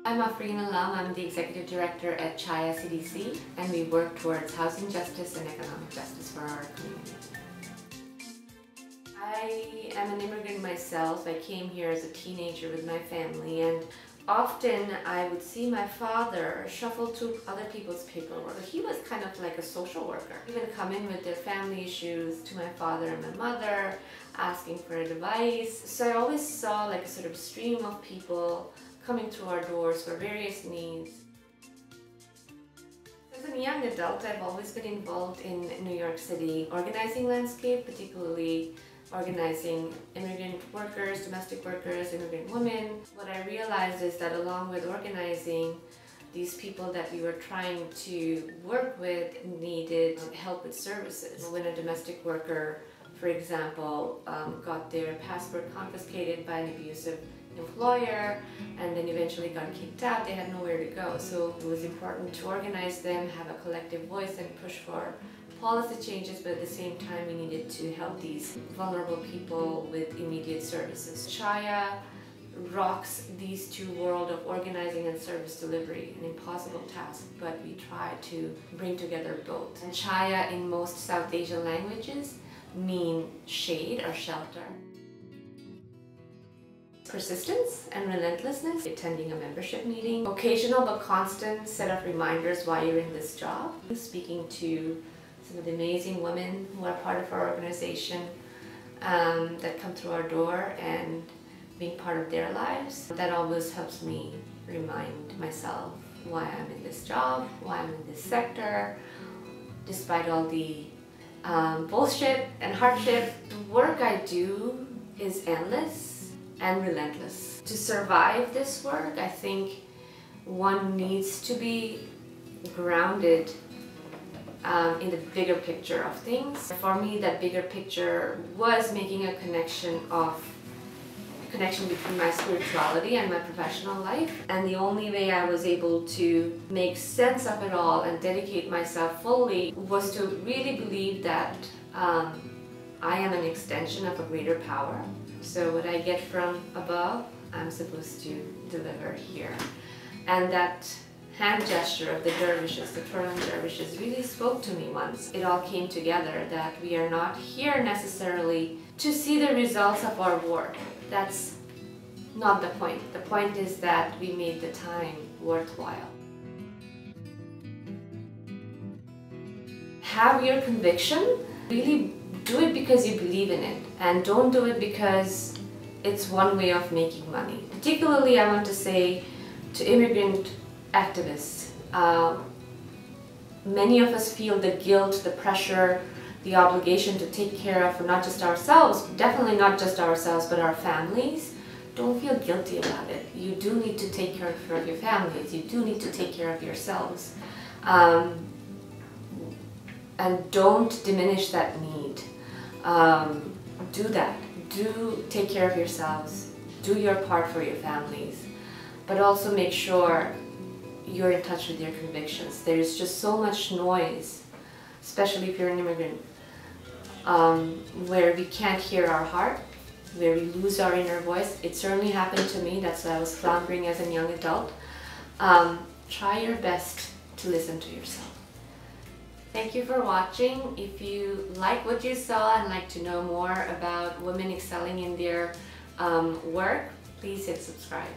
I'm Afreen alum. I'm the Executive Director at Chhayya CDC, and we work towards housing justice and economic justice for our community. I am an immigrant myself. I came here as a teenager with my family, and often I would see my father shuffle through other people's paperwork. He was kind of like a social worker. Even come in with their family issues to my father and my mother, asking for advice. So I always saw like a sort of stream of people coming through our doors for various needs. As a young adult, I've always been involved in New York City organizing landscape, particularly organizing immigrant workers, domestic workers, immigrant women. What I realized is that along with organizing, these people that we were trying to work with needed help with services. When a domestic worker, for example, got their passport confiscated by an abusive employer and then eventually got kicked out, they had nowhere to go. So it was important to organize them, have a collective voice and push for policy changes, but at the same time we needed to help these vulnerable people with immediate services. Chhayya rocks these two worlds of organizing and service delivery, an impossible task, but we try to bring together both. And Chhayya in most South Asian languages mean shade or shelter. Persistence and relentlessness, attending a membership meeting, occasional but constant set of reminders why you're in this job, speaking to some of the amazing women who are part of our organization that come through our door and being part of their lives. That always helps me remind myself why I'm in this job, why I'm in this sector, despite all the bullshit and hardship. The work I do is endless and relentless. To survive this work, I think one needs to be grounded in the bigger picture of things. For me, that bigger picture was making a connection between my spirituality and my professional life. And the only way I was able to make sense of it all and dedicate myself fully was to really believe that I am an extension of a greater power. So what I get from above, I'm supposed to deliver here. And that hand gesture of the dervishes, the twirling dervishes, really spoke to me once. It all came together that we are not here necessarily to see the results of our work. That's not the point. The point is that we made the time worthwhile. Have your conviction. Really do it because you believe in it, and don't do it because it's one way of making money. Particularly, I want to say to immigrant activists, many of us feel the guilt, the pressure, the obligation to take care of not just ourselves, definitely not just ourselves, but our families. Don't feel guilty about it. You do need to take care of your families. You do need to take care of yourselves. And don't diminish that need. Do that. Do take care of yourselves. Do your part for your families. But also make sure you're in touch with your convictions. There's just so much noise, especially if you're an immigrant, where we can't hear our heart, where we lose our inner voice. It certainly happened to me. That's why I was floundering as a young adult. Try your best to listen to yourself. Thank you for watching. If you like what you saw and like to know more about women excelling in their work, please hit subscribe.